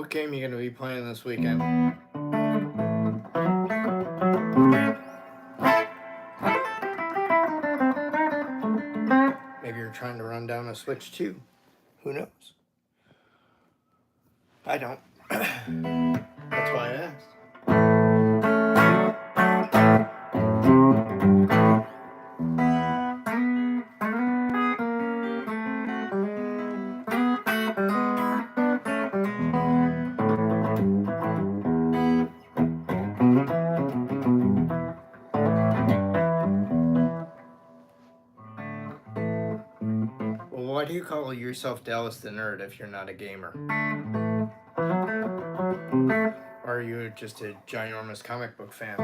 What game are you going to be playing this weekend? Maybe you're trying to run down a Switch too. Who knows? I don't. That's why I asked. Why do you call yourself Dallas the Nerd if you're not a gamer? Or are you just a ginormous comic book fan?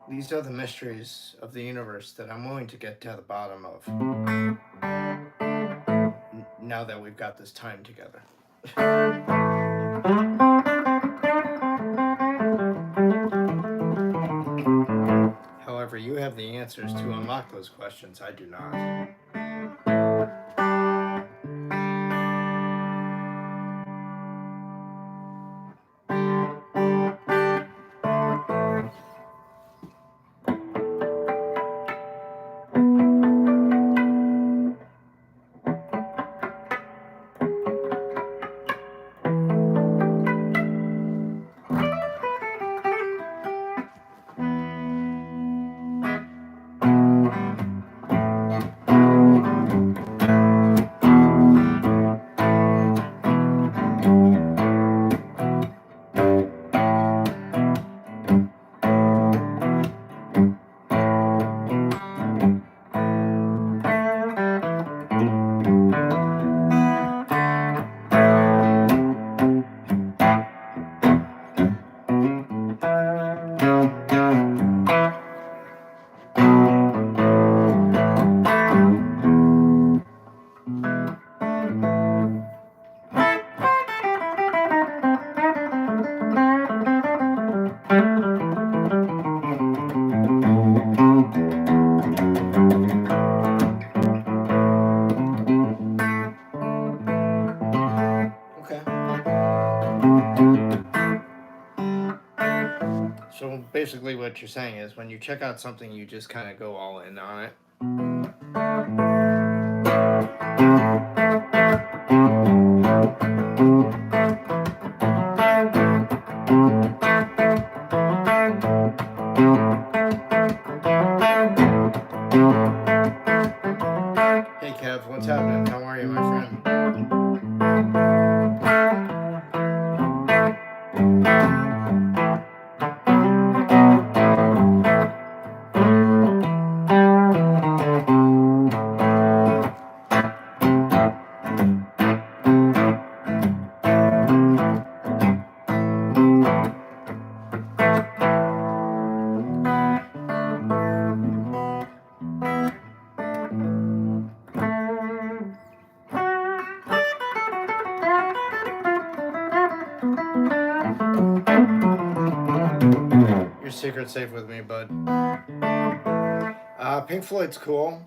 These are the mysteries of the universe that I'm willing to get to the bottom of. Now that we've got this time together. However, you have the answers to unlock those questions. I do not. So basically what you're saying is when you check out something, you just kind of go all in on it. Hey Kev, what's happening? How are you, my friend? Your secret's safe with me, bud. Pink Floyd's cool.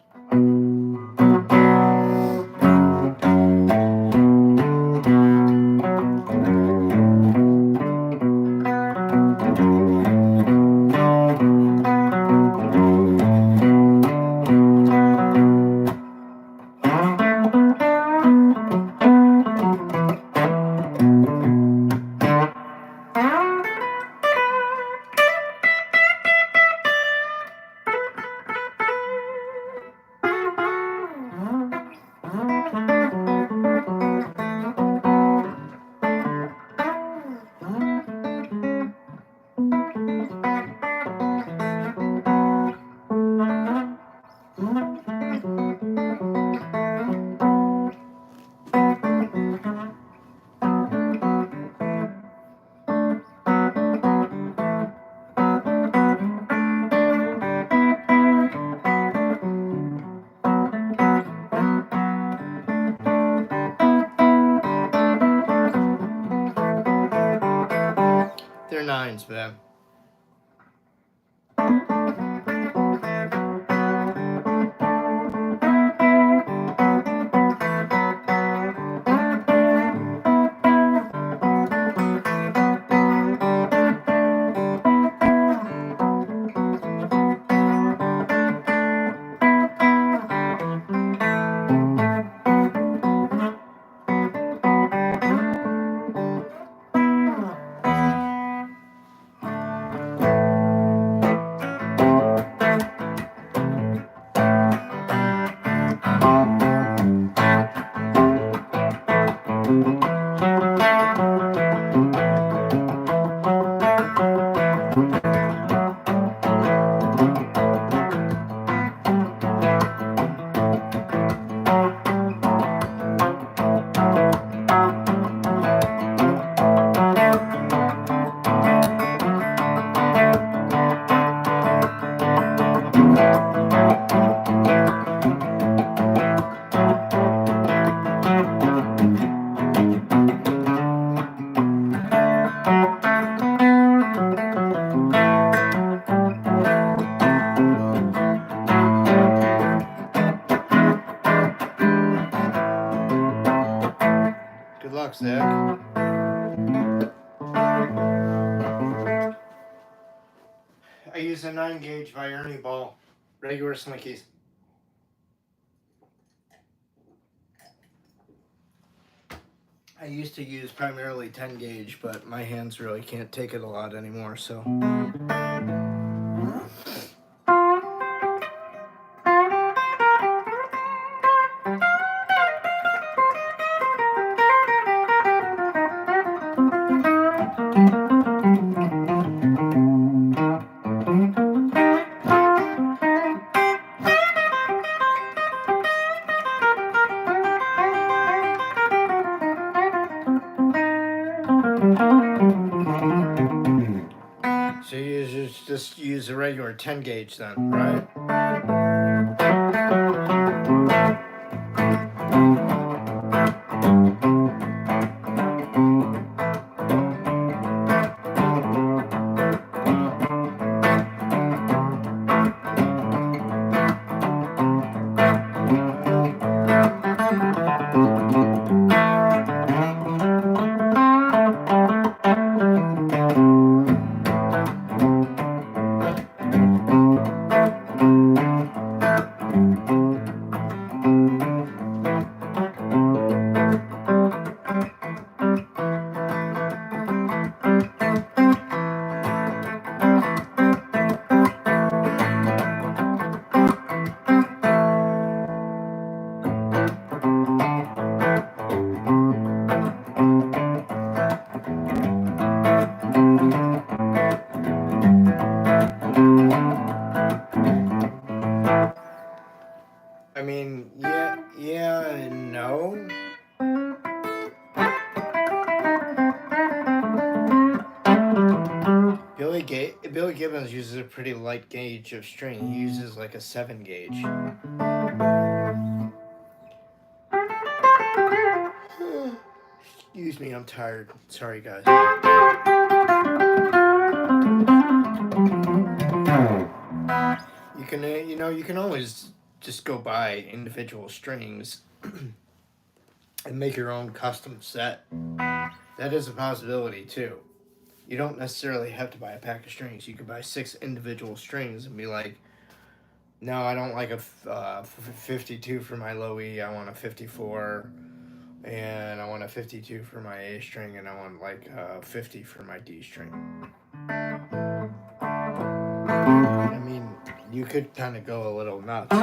They're nines, man. Good luck, Zach. I use a 9-gauge by Ernie Ball, regular slinkies. I used to use primarily 10-gauge, but my hands really can't take it a lot anymore, so. So you just use a regular 10-gauge then, right? I mean, yeah and no. Billy Gibbons uses a pretty light gauge of string. He uses like a 7-gauge. Excuse me, I'm tired. Sorry, guys. You can, you can always just go buy individual strings and make your own custom set. That is a possibility too. You don't necessarily have to buy a pack of strings. You could buy 6 individual strings and be like, no, I don't like a 52 for my low E. I want a 54, and I want a 52 for my A string, and I want like a 50 for my D string. I mean, you could kind of go a little nuts.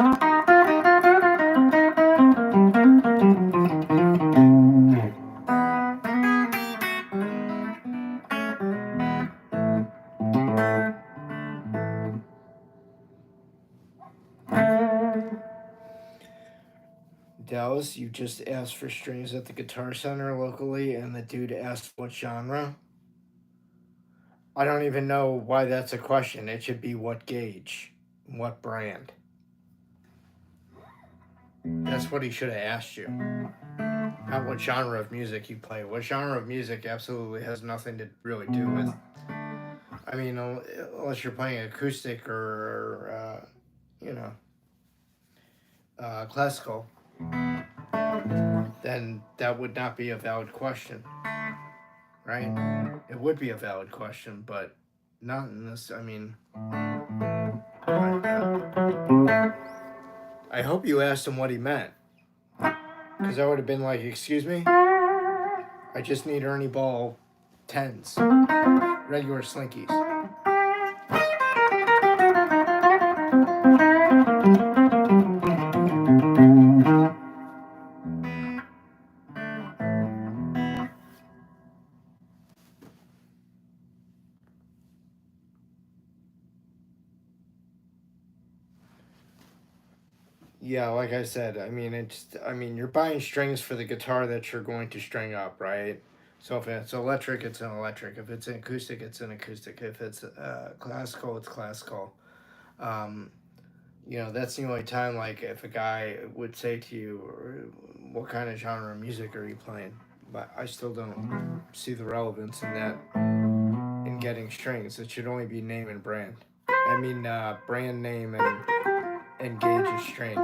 Dallas, you just asked for strings at the Guitar Center locally, and the dude asked what genre. I don't even know why that's a question. It should be what gauge, what brand. That's what he should have asked you. Not what genre of music you play. What genre of music absolutely has nothing to really do with. I mean, unless you're playing acoustic or classical, then that would not be a valid question, right? It would be a valid question, but not in this. I mean, I hope you asked him what he meant, because I would have been like, excuse me, I just need Ernie Ball 10s, regular slinkies. Yeah, like I said, you're buying strings for the guitar that you're going to string up, right? So if it's electric, it's an electric. If it's an acoustic, it's an acoustic. If it's classical, it's classical. Um, that's the only time, like, if a guy would say to you, what kind of genre of music are you playing? But I still don't see the relevance in that, in getting strings. It should only be name and brand. Brand name and gauge of string.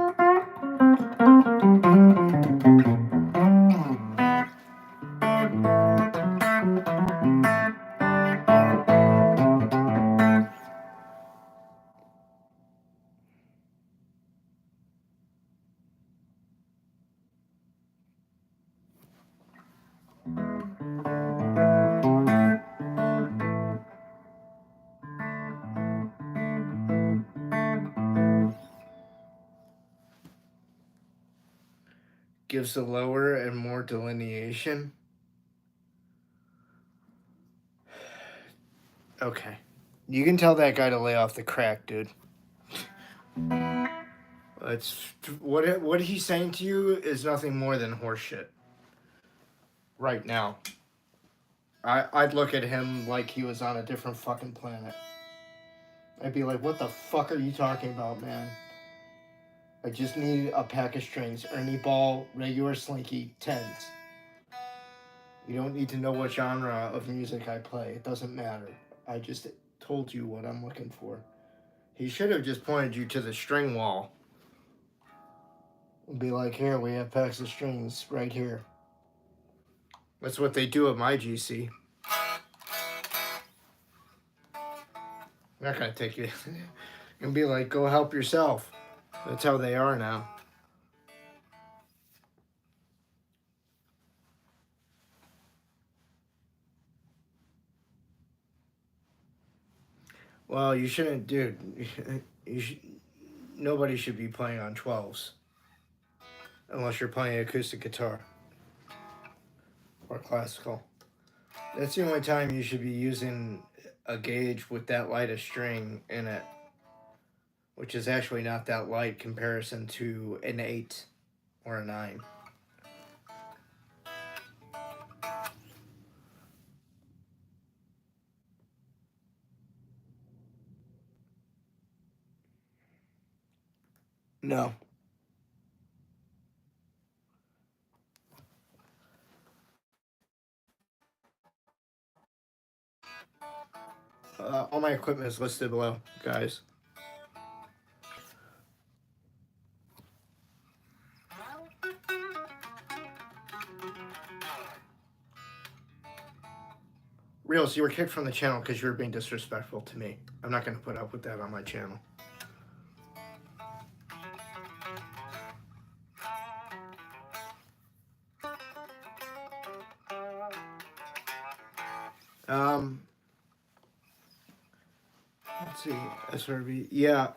Gives a lower and more delineation. Okay. You can tell that guy to lay off the crack, dude. It's what he's saying to you is nothing more than horseshit. Right now, I'd look at him like he was on a different fucking planet. I'd be like, "What the fuck are you talking about, man? I just need a pack of strings, Ernie ball, regular slinky, tens. You don't need to know what genre of music I play. It doesn't matter. I just told you what I'm looking for." He should have just pointed you to the string wall and be like, "Here, we have packs of strings right here." That's what they do at my GC. They're not gonna take you and be like, "Go help yourself." That's how they are now. Well, you shouldn't, dude. Nobody should be playing on 12s unless you're playing acoustic guitar or classical. That's the only time you should be using a gauge with that light a string in it, which is actually not that light comparison to an 8 or a 9. No. All my equipment is listed below, guys. Reals, you were kicked from the channel because you were being disrespectful to me. I'm not going to put up with that on my channel. Let's see, SRV. Yeah,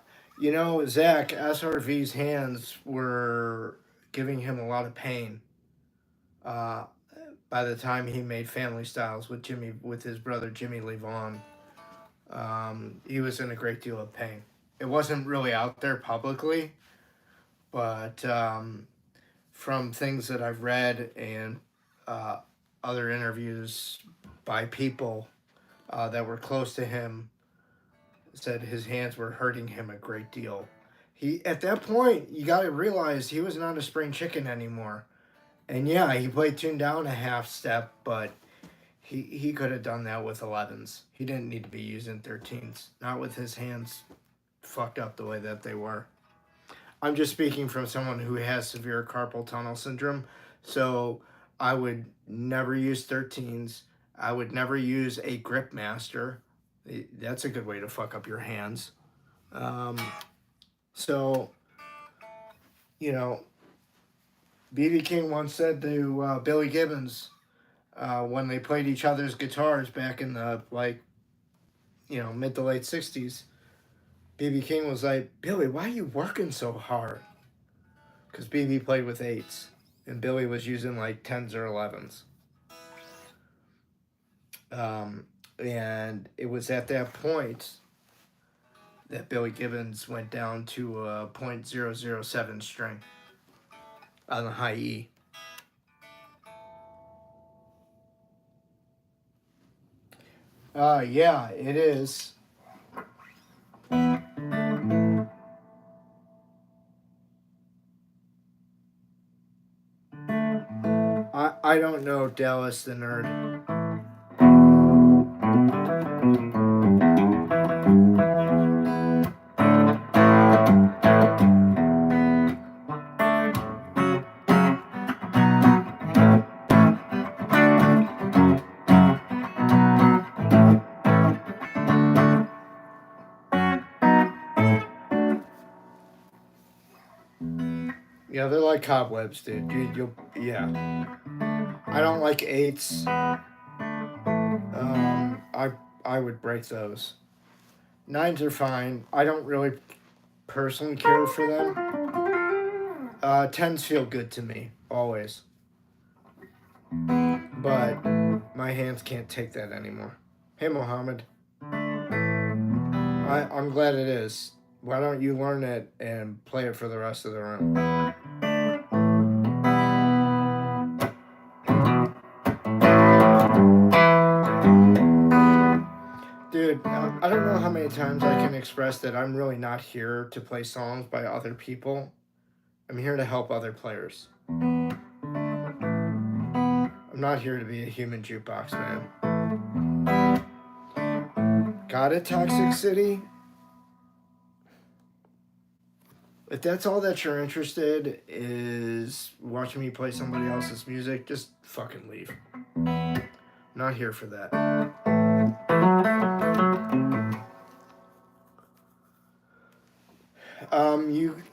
Zach, SRV's hands were giving him a lot of pain. Uh, by the time he made Family Styles with his brother Jimmy Lee Vaughn, he was in a great deal of pain. It wasn't really out there publicly, but from things that I've read and uh, other interviews by people that were close to him, said his hands were hurting him a great deal. He At that point, you got to realize he was not a spring chicken anymore. And yeah, he played tuned down a half step, but he could have done that with 11s. He didn't need to be using 13s, not with his hands fucked up the way that they were. I'm just speaking from someone who has severe carpal tunnel syndrome, so I would never use 13s. I would never use a grip master. That's a good way to fuck up your hands. Um, so, you know, B.B. King once said to Billy Gibbons when they played each other's guitars back in the mid to late '60s. B.B. King was like, "Billy, why are you working so hard?" Because B.B. played with 8s, and Billy was using like 10s or 11s. And it was at that point that Billy Gibbons went down to a .007 string on the high E. Yeah, it is. I don't know, Dallas the nerd. Yeah, they're like cobwebs, dude. Yeah. I don't like eights. I would break those. Nines are fine. I don't really personally care for them. Tens feel good to me, always. But my hands can't take that anymore. Hey, Mohammed. I'm glad it is. Why don't you learn it and play it for the rest of the room? Dude, I don't know how many times I can express that I'm really not here to play songs by other people. I'm here to help other players. I'm not here to be a human jukebox, man. Got it, Toxic City? If that's all that you're interested is watching me play somebody else's music, just fucking leave. I'm not here for that.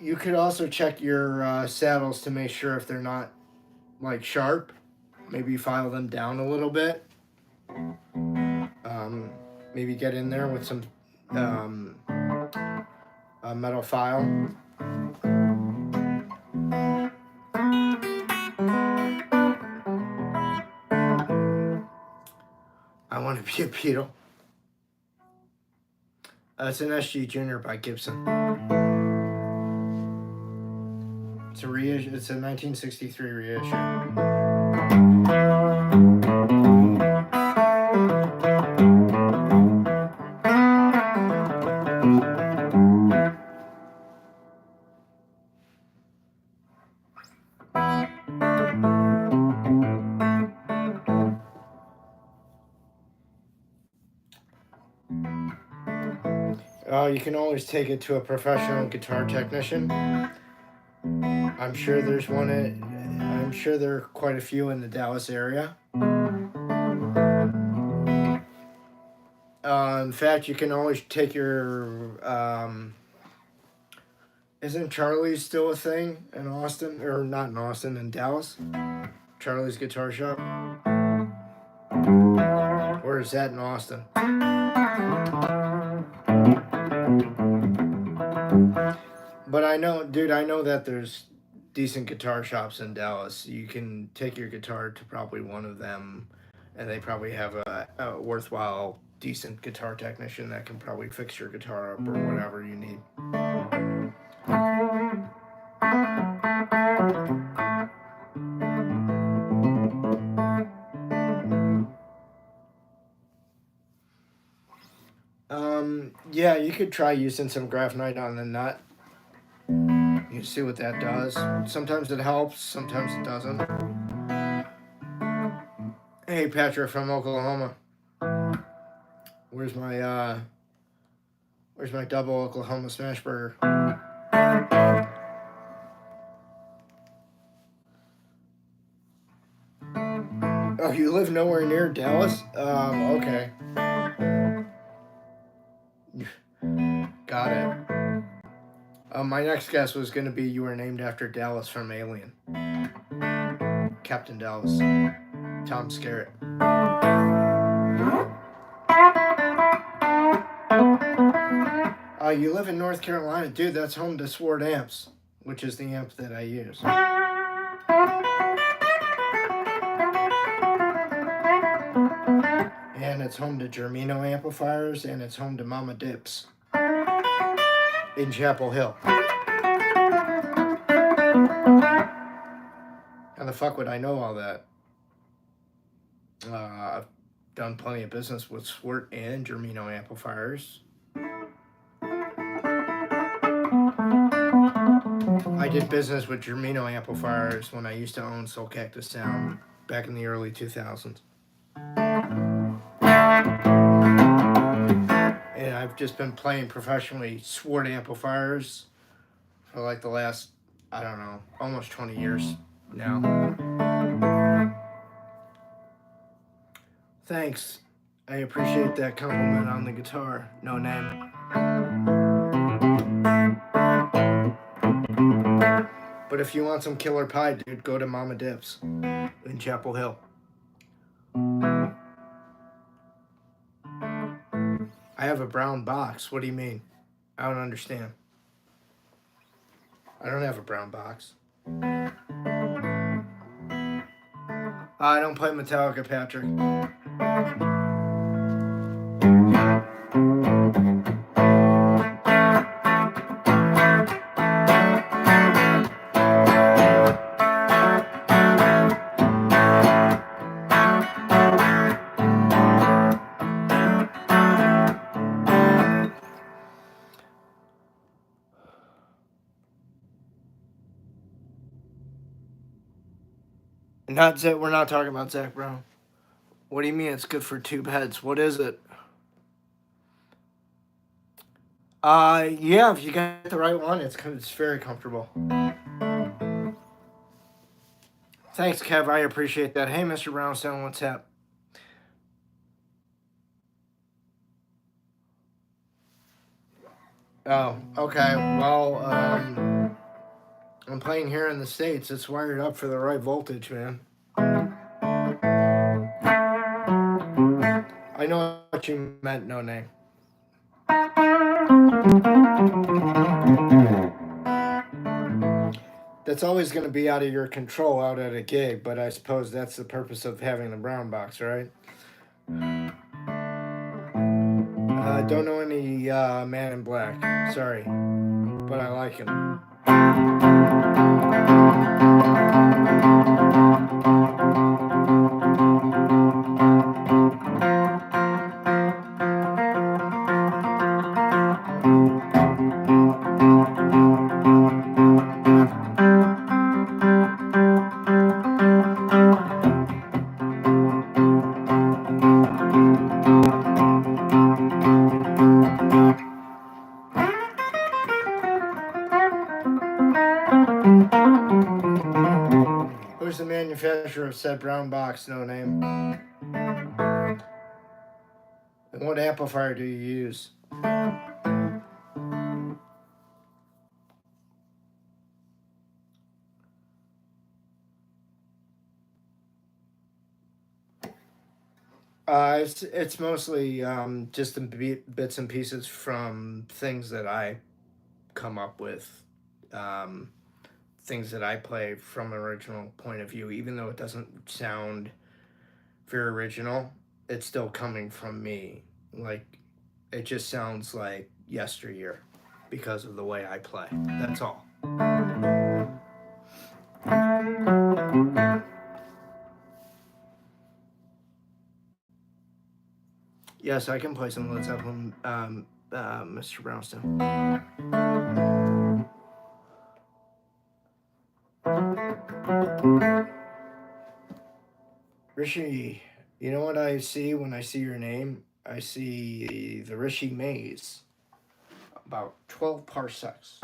You could also check your saddles to make sure if they're not like sharp. Maybe file them down a little bit. Maybe get in there with some a metal file. I want to be a Beatle. It's an SG Junior by Gibson. It's a reissue. It's a 1963 reissue. You can always take it to a professional guitar technician. I'm sure there's one. I'm sure there are quite a few in the Dallas area. In fact, you can always take your. Isn't Charlie's still a thing in Austin, or not in Austin, in Dallas? Charlie's Guitar Shop, or is that in Austin? But I know, dude, I know that there's decent guitar shops in Dallas. You can take your guitar to probably one of them, and they probably have a worthwhile, decent guitar technician that can probably fix your guitar up or whatever you need. Yeah, you could try using some graphite on the nut. You see what that does. Sometimes it helps, sometimes it doesn't. Hey, Patrick from Oklahoma. Where's my double Oklahoma smash burger? Oh, you live nowhere near Dallas? Okay. Got it. My next guess was going to be you were named after Dallas from Alien. Captain Dallas. Tom Skerritt. You live in North Carolina? Dude, that's home to Sword Amps, which is the amp that I use. And it's home to Germino amplifiers, and it's home to Mama Dips. in Chapel Hill. How the fuck would I know all that? I've done plenty of business with Swart and Germino amplifiers. I did business with Germino amplifiers when I used to own Soulcactus Sound back in the early 2000s. And I've just been playing professionally Swart amplifiers for like the last, I don't know, almost 20 years now. Thanks. I appreciate that compliment on the guitar. No name. But if you want some killer pie, dude, go to Mama Dips in Chapel Hill. I have a brown box. What do you mean? I don't understand. I don't have a brown box. I don't play Metallica, Patrick. Not Zach, we're not talking about Zach Brown. What do you mean it's good for tube heads? What is it? Yeah, if you get the right one, it's very comfortable. Thanks, Kev. I appreciate that. Hey, Mr. Brownstone, what's up? Oh, okay. Well, I'm playing here in the States. It's wired up for the right voltage, man. I know what you meant, no name. That's always going to be out of your control out at a gig, but I suppose that's the purpose of having the brown box, right? Don't know any Man in Black. Sorry, but I like him. Who's the manufacturer of said brown box? No name. And what amplifier do you use? It's mostly just the bits and pieces from things that I come up with, things that I play from an original point of view. Even though it doesn't sound very original, it's still coming from me. Like, it just sounds like yesteryear because of the way I play. That's all. Yes, I can play some Led Zeppelin, Mr. Brownstone. Rishi, you know what I see when I see your name? I see the Rishi maze. About 12 parsecs.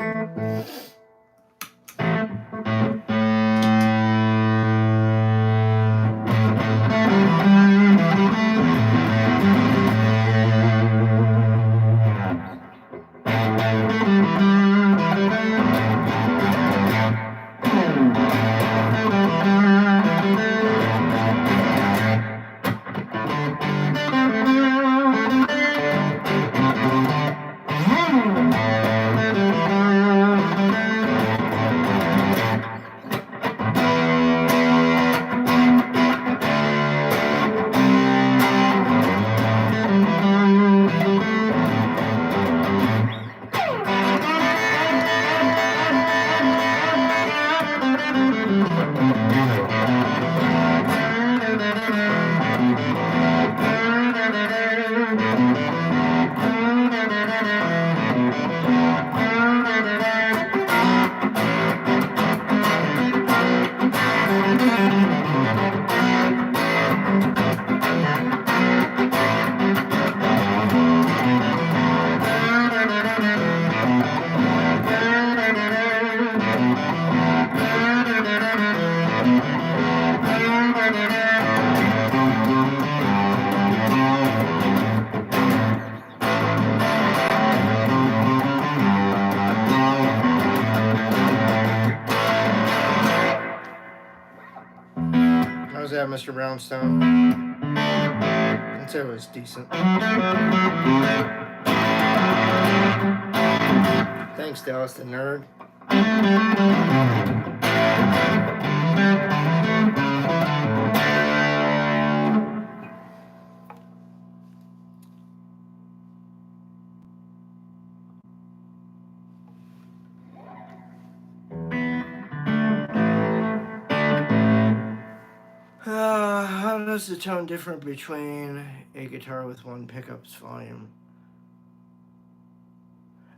Mr. Brownstone. I'd say it was decent. Thanks, Dallas the Nerd. How does the tone differ between a guitar with one pickup's volume?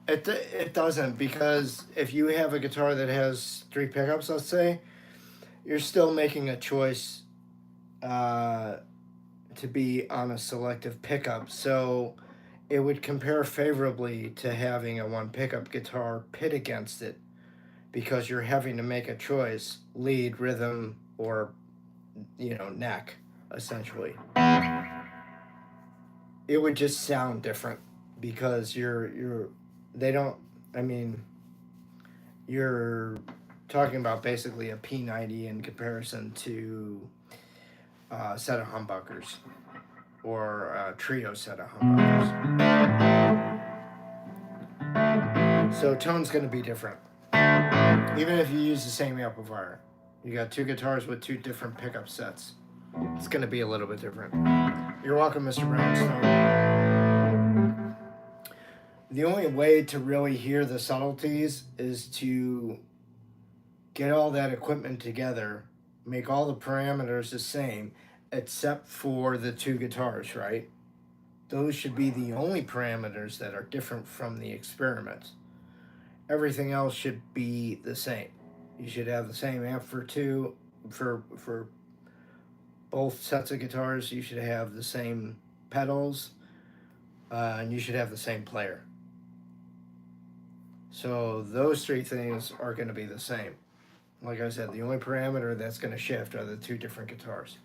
It doesn't, because if you have a guitar that has 3 pickups, let's say, you're still making a choice to be on a selective pickup. So it would compare favorably to having a 1 pickup guitar pit against it, because you're having to make a choice, lead, rhythm, or neck, essentially. It would just sound different because you're talking about basically a P90 in comparison to a set of humbuckers or a trio set of humbuckers. So tone's going to be different, even if you use the same amplifier. You got 2 guitars with 2 different pickup sets. It's going to be a little bit different. You're welcome, Mr. Brownstone. The only way to really hear the subtleties is to get all that equipment together, make all the parameters the same, except for the 2 guitars, right? Those should be the only parameters that are different from the experiment. Everything else should be the same. You should have the same amp for both sets of guitars. You should have the same pedals, and you should have the same player. So those 3 things are going to be the same. Like I said, the only parameter that's going to shift are the 2 different guitars.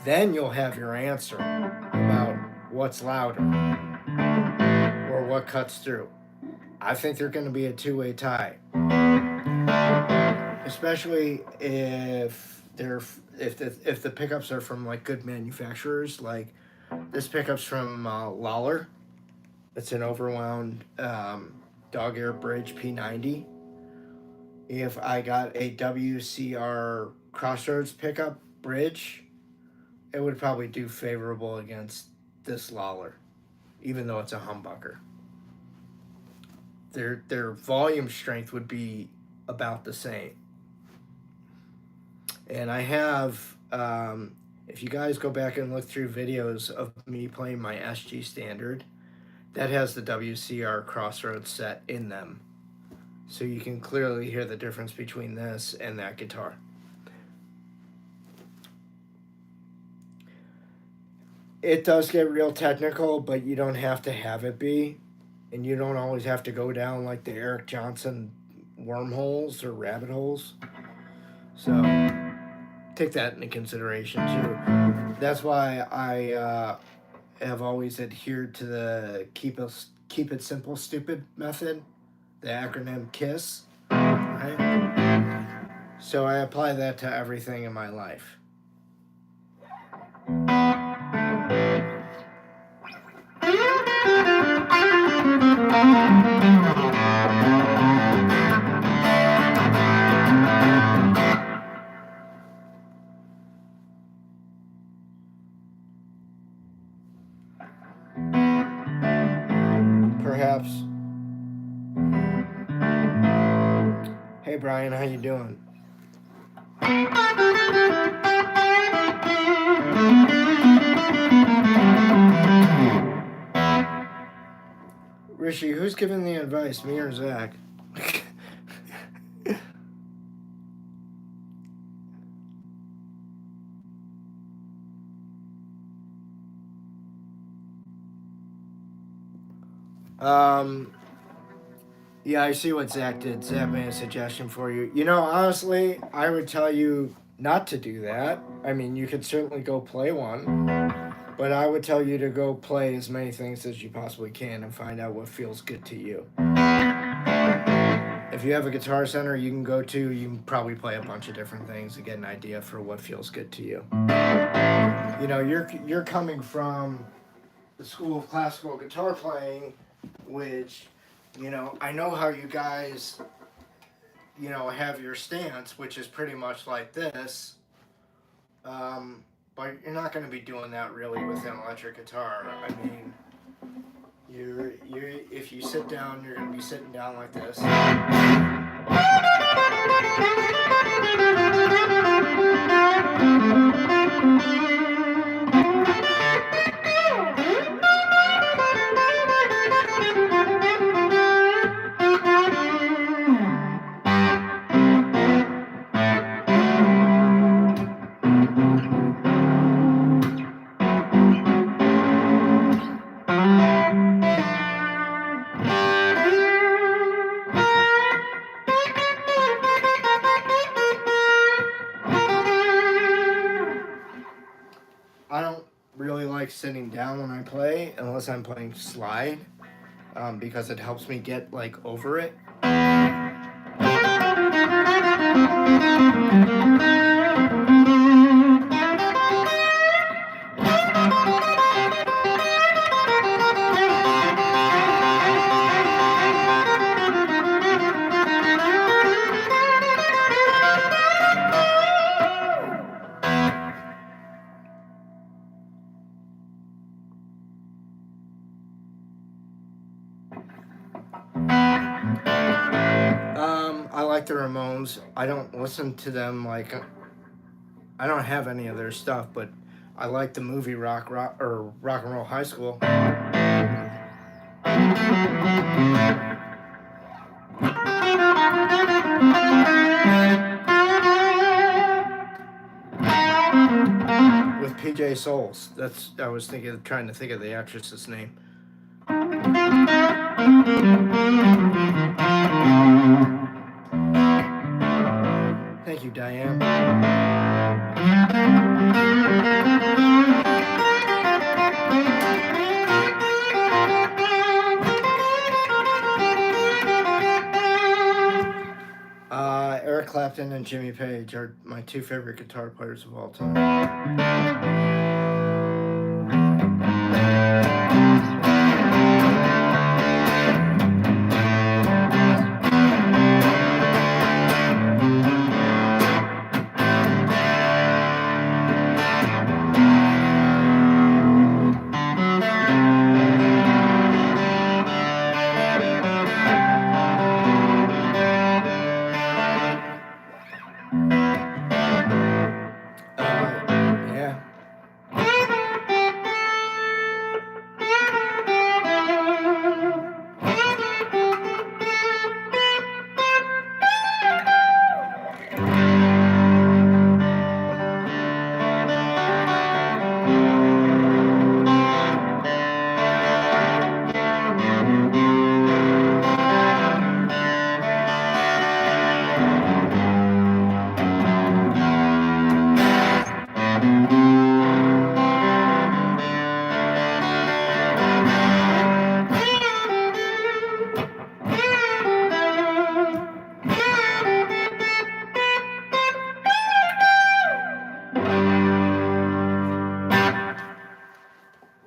Then you'll have your answer about what's louder or what cuts through. I think they're going to be a 2-way tie, especially if the pickups are from like good manufacturers. Like this pickup's from Lawler. It's an overwound dog ear bridge P90. If I got a WCR Crossroads pickup bridge, it would probably do favorable against this Lawler, even though it's a humbucker. Their volume strength would be about the same. And I have, if you guys go back and look through videos of me playing my SG Standard, that has the WCR Crossroads set in them. So you can clearly hear the difference between this and that guitar. It does get real technical, but you don't have to have it be. And you don't always have to go down like the Eric Johnson wormholes or rabbit holes. So take that into consideration too. That's why I have always adhered to the keep it simple stupid method, the acronym KISS, right? So I apply that to everything in my life. Perhaps. Hey Brian, how you doing? Rishi, who's giving the advice, me or Zach? Yeah, I see what Zach did. Zach made a suggestion for you. You know, honestly, I would tell you not to do that. I mean, you could certainly go play one, but I would tell you to go play as many things as you possibly can and find out what feels good to you. If if you have a guitar center you can go to, you can probably play a bunch of different things to get an idea for what feels good to you. You know, you're coming from the school of classical guitar playing, which, you know, I know how you guys, you know, have your stance, which is pretty much like this, but you're not going to be doing that really with an electric guitar. I mean, you're if you sit down, you're going to be sitting down like this. I don't really like sitting down when I play unless I'm playing slide, because it helps me get like over it. I like the Ramones. I don't listen to them like, I don't have any of their stuff, but I like the movie Rock and Roll High School. With PJ Souls. I was trying to think of the actress's name. Thank you, Diane. Eric Clapton and Jimmy Page are my two favorite guitar players of all time.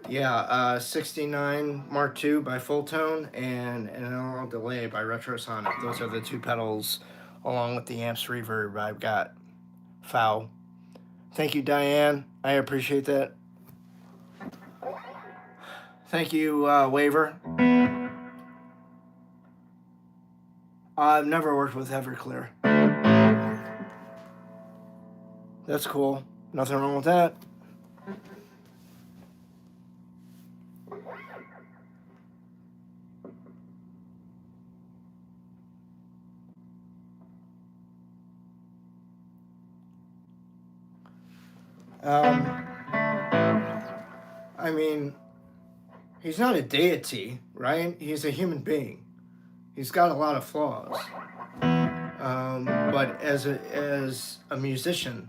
Yeah, 69 Mark II by Fulltone and an Analog Delay by Retrosonic. Those are the two pedals, along with the amps reverb I've got. Foul. Thank you, Diane. I appreciate that. Thank you, Waver. I've never worked with Everclear. That's cool. Nothing wrong with that. I mean, he's not a deity, right? He's a human being. He's got a lot of flaws. But as a musician,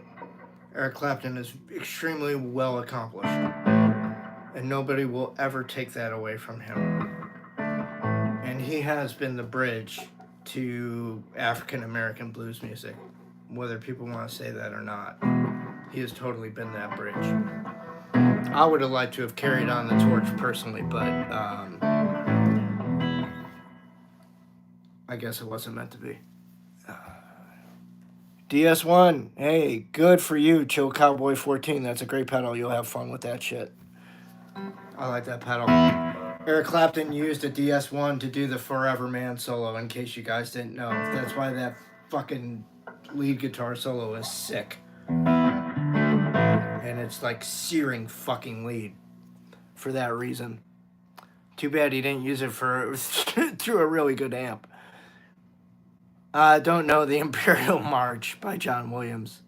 Eric Clapton is extremely well accomplished. And nobody will ever take that away from him. And he has been the bridge to African American blues music, whether people want to say that or not. He has totally been that bridge. I would have liked to have carried on the torch personally, but I guess it wasn't meant to be. DS1, hey, good for you, Chill Cowboy 14. That's a great pedal. You'll have fun with that shit. I like that pedal. Eric Clapton used a DS1 to do the Forever Man solo, in case you guys didn't know. That's why that fucking lead guitar solo is sick. And it's like searing fucking lead for that reason. Too bad he didn't use it for through a really good amp. Don't know the Imperial March by John Williams.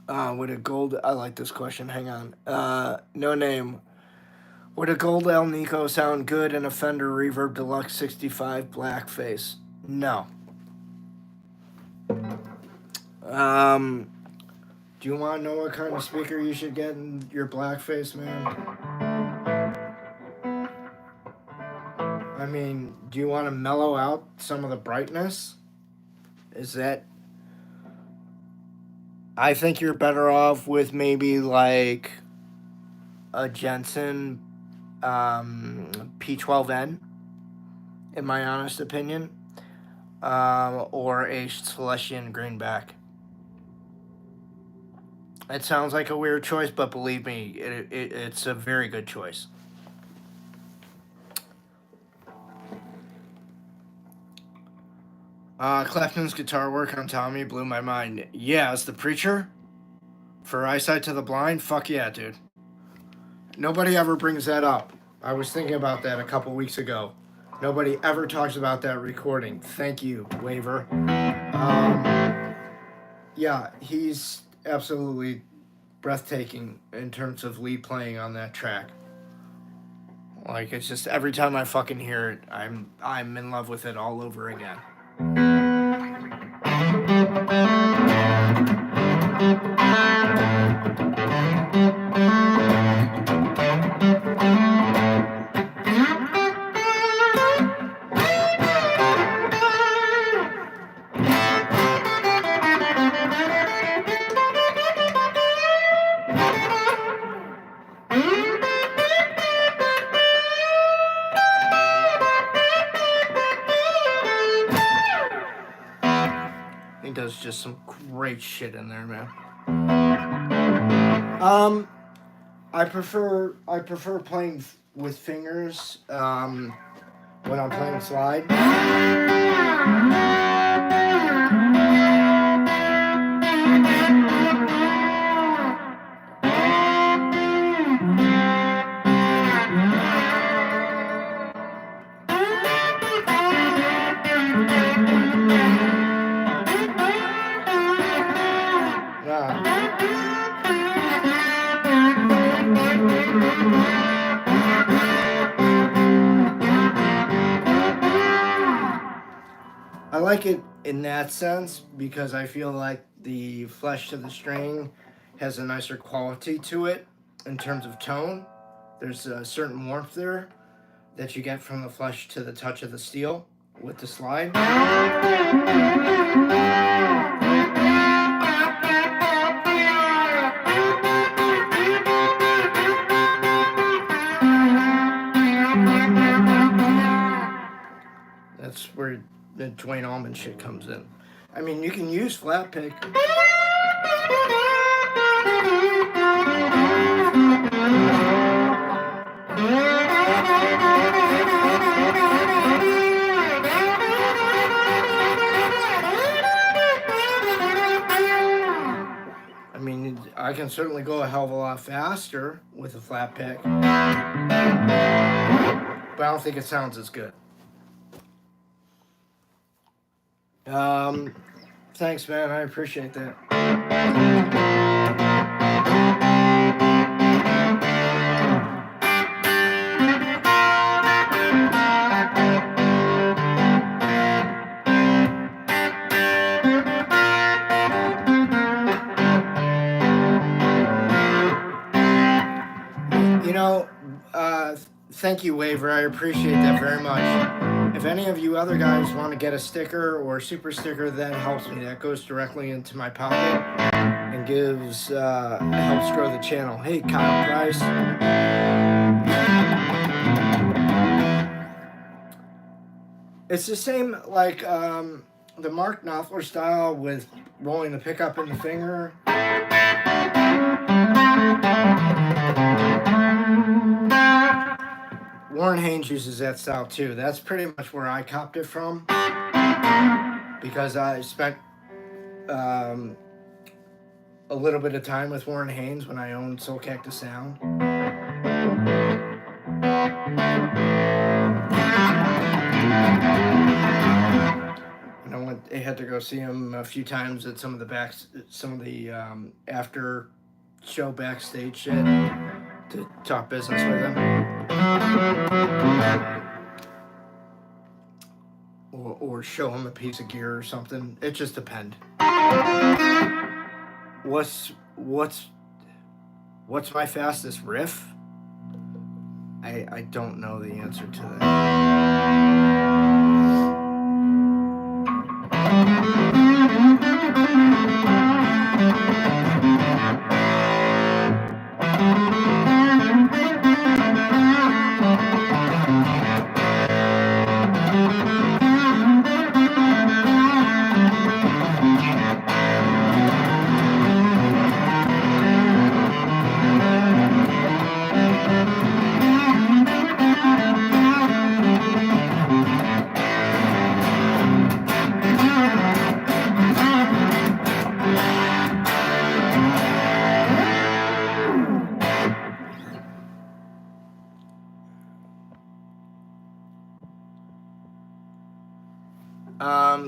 Would a gold... I like this question. Hang on. No name. Would a gold El Nico sound good in a Fender Reverb Deluxe 65 blackface? No. Do you want to know what kind of speaker you should get in your blackface, man? I mean, do you want to mellow out some of the brightness? Is that... I think you're better off with maybe like a Jensen P12N, in my honest opinion, or a Celestian Greenback. It sounds like a weird choice, but believe me, it's a very good choice. Clapton's guitar work on Tommy blew my mind. Yeah, as the preacher for Eyesight to the Blind, fuck yeah, dude. Nobody ever brings that up. I was thinking about that a couple weeks ago. Nobody ever talks about that recording. Thank you, Waver. Yeah, he's absolutely breathtaking in terms of lead playing on that track. Like, it's just every time I fucking hear it, I'm in love with it all over again. He does just some great shit in there, man. I prefer playing with fingers when I'm playing slide. I like it in that sense because I feel like the flesh to the string has a nicer quality to it in terms of tone. There's a certain warmth there that you get from the flesh to the touch of the steel with the slide. That's where the Dwayne Allman shit comes in. I mean, you can use flat pick. I mean, I can certainly go a hell of a lot faster with a flat pick, but I don't think it sounds as good. Thanks, man. I appreciate that. Thank you, Waver. I appreciate that very much. If any of you other guys want to get a sticker or a super sticker, that helps me. That goes directly into my pocket and gives helps grow the channel. Hey, Kyle Price. It's the same like the Mark Knopfler style with rolling the pickup in the finger. Warren Haynes uses that style too. That's pretty much where I copped it from, because I spent a little bit of time with Warren Haynes when I owned Soulcactus Sound. And I had to go see him a few times at some of the after show backstage shit to talk business with him. Or show him a piece of gear or something. It just depends. What's my fastest riff? I don't know the answer to that.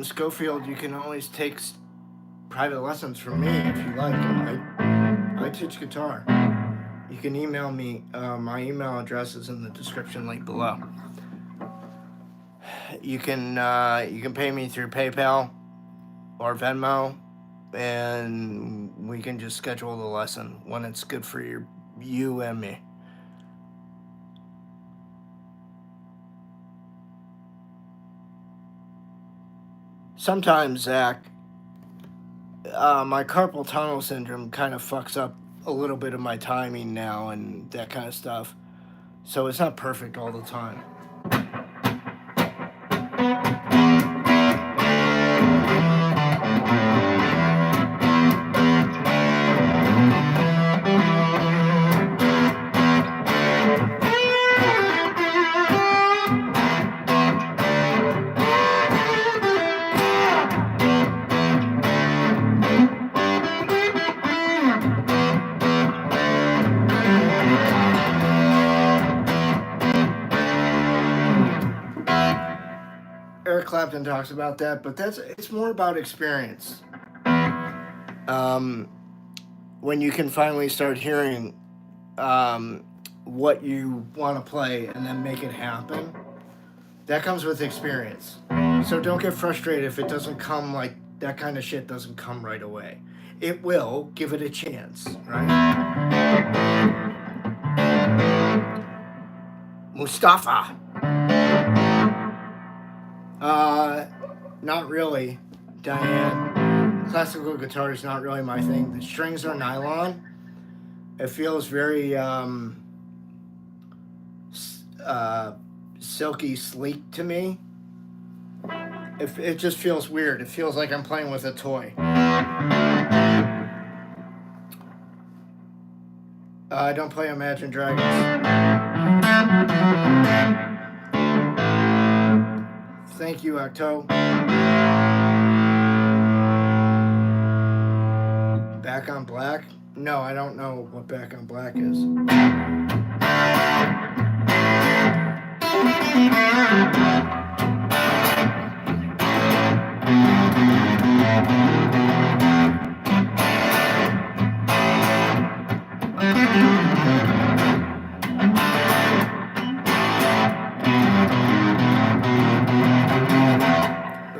Schofield, you can always take private lessons from me if you like. I teach guitar. You can email me. My email address is in the description link below. You can pay me through PayPal or Venmo, and we can just schedule the lesson when it's good for you and me. Sometimes, Zach, my carpal tunnel syndrome kind of fucks up a little bit of my timing now and that kind of stuff. So it's not perfect all the time. Clapton talks about that, but it's more about experience. When you can finally start hearing what you want to play and then make it happen, that comes with experience. So don't get frustrated if it doesn't come, like that kind of shit doesn't come right away. It will. Give it a chance, right? Mustafa. Not really, Diane. Classical guitar is not really my thing. The strings are nylon. It feels very silky sleek to me. It just feels weird. It feels like I'm playing with a toy. I don't play Imagine Dragons. Thank you, Octo. Back on Black? No, I don't know what Back on Black is.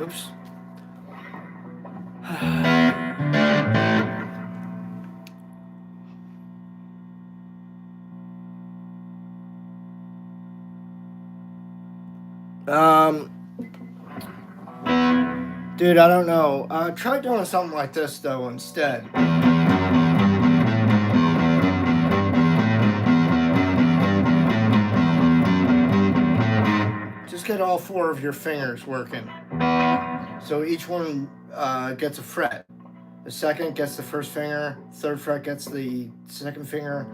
Oops. Dude, I don't know. Try doing something like this, though, instead. Just get all 4 of your fingers working. So each one gets a fret. The second gets the first finger, 3rd fret gets the 2nd finger,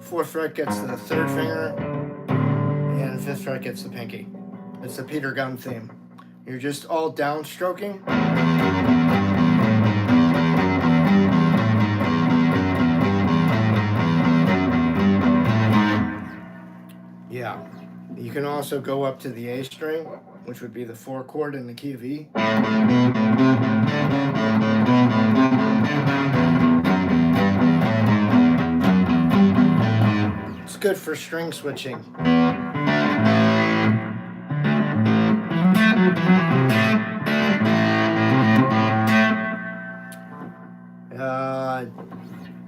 4th fret gets the 3rd finger, and 5th fret gets the pinky. It's the Peter Gunn theme. You're just all downstroking. Yeah. You can also go up to the A string, which would be the 4 chord in the key of E. It's good for string switching.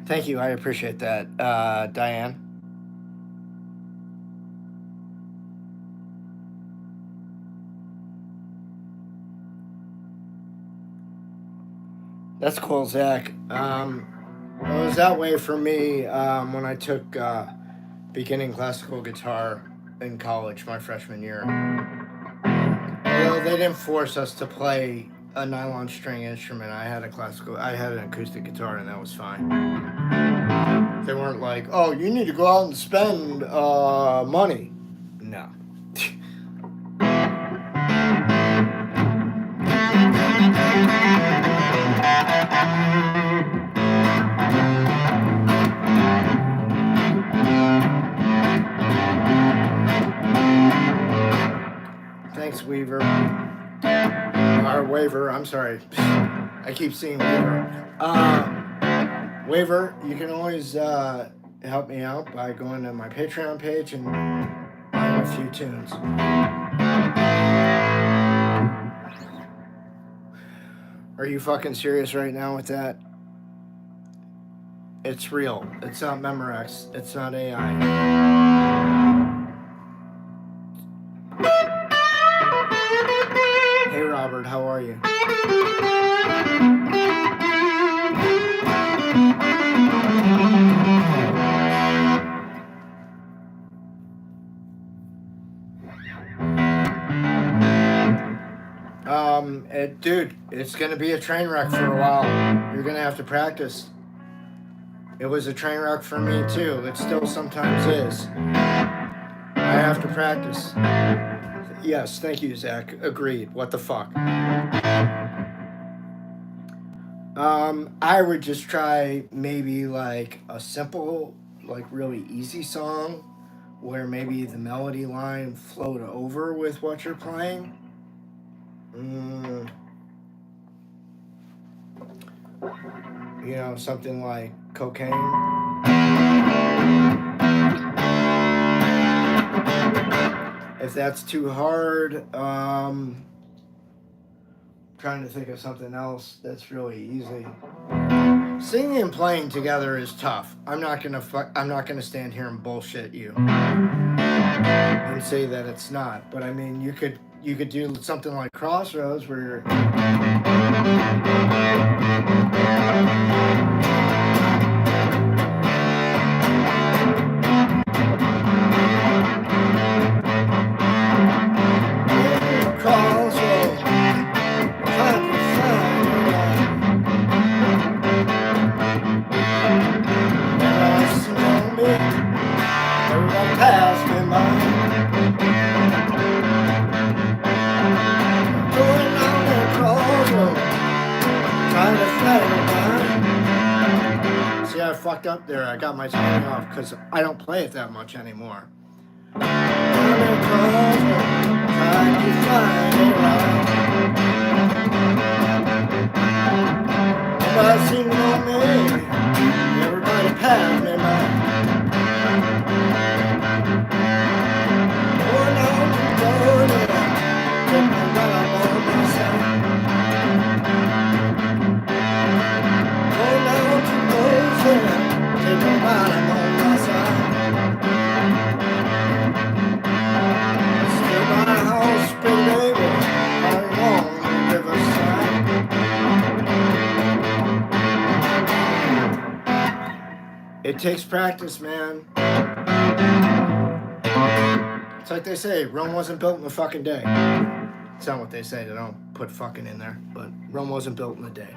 Thank you, I appreciate that, Diane. That's cool, Zach. It was that way for me when I took beginning classical guitar in college, my freshman year. Although they didn't force us to play a nylon string instrument, I had an acoustic guitar, and that was fine. They weren't like, oh, you need to go out and spend money. No. Thanks, Weaver. Or Waver, I'm sorry. I keep seeing Weaver. Waver, you can always help me out by going to my Patreon page and buying a few tunes. Are you fucking serious right now with that? It's real. It's not Memorex. It's not AI. Hey Robert, how are you? Dude, it's gonna be a train wreck for a while. You're gonna have to practice. It was a train wreck for me too. It still sometimes is. I have to practice. Yes, thank you, Zach. Agreed. What the fuck? I would just try maybe like a simple, like really easy song where maybe the melody line flowed over with what you're playing. You know, something like Cocaine. If that's too hard, trying to think of something else that's really easy. Singing and playing together is tough. I'm not gonna stand here and bullshit you and say that it's not. But I mean, you could do something like Crossroads where you're fucked up there. I got my timing off because I don't play it that much anymore. Everybody pass me by. Going on to Florida, take my ride on my side. Going on to Florida. Take a ride, I'm on my side. Still my house, It takes practice, man. It's like they say, Rome wasn't built in a fucking day. It's not what they say. They don't put fucking in there. But Rome wasn't built in a day.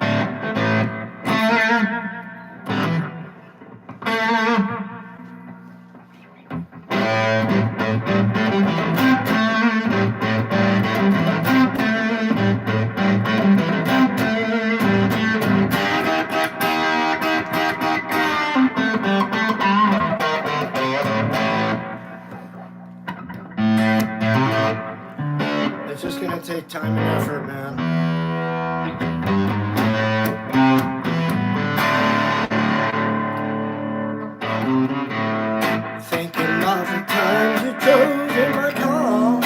It's just gonna take time and effort, man. Thinking of the times you drove in my car.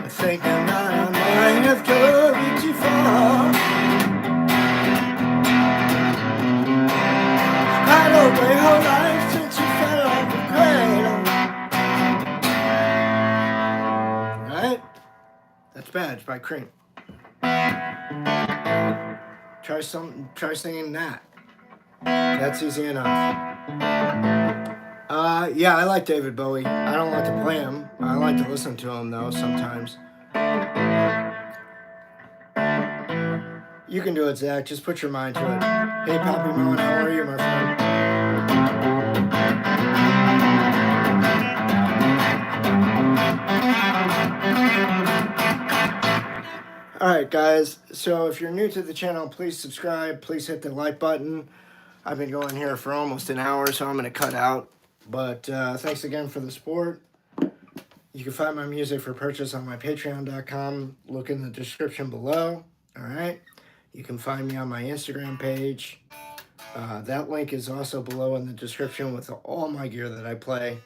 Thinking that I might have driven too far. I don't my whole life since you fell off the cradle. Right? That's Badge by Cream. Try singing that. That's easy enough. Yeah, I like David Bowie. I don't like to play him. I like to listen to him though sometimes. You can do it, Zach. Just put your mind to it. Hey, Poppy Moan, how are you, my friend? Alright, guys. So if you're new to the channel, please subscribe. Please hit the like button. I've been going here for almost an hour, so I'm going to cut out. But thanks again for the support. You can find my music for purchase on my patreon.com. Look in the description below. Alright? You can find me on my Instagram page. That link is also below in the description with all my gear that I play.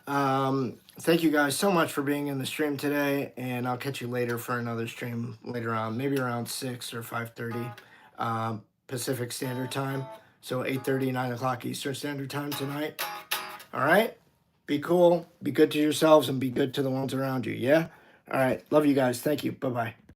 Thank you guys so much for being in the stream today, and I'll catch you later for another stream later on, maybe around 6 or 5:30 Pacific Standard Time. So 8:30, 9 o'clock Eastern Standard Time tonight. All right? Be cool, be good to yourselves, and be good to the ones around you, yeah? All right, love you guys. Thank you. Bye-bye.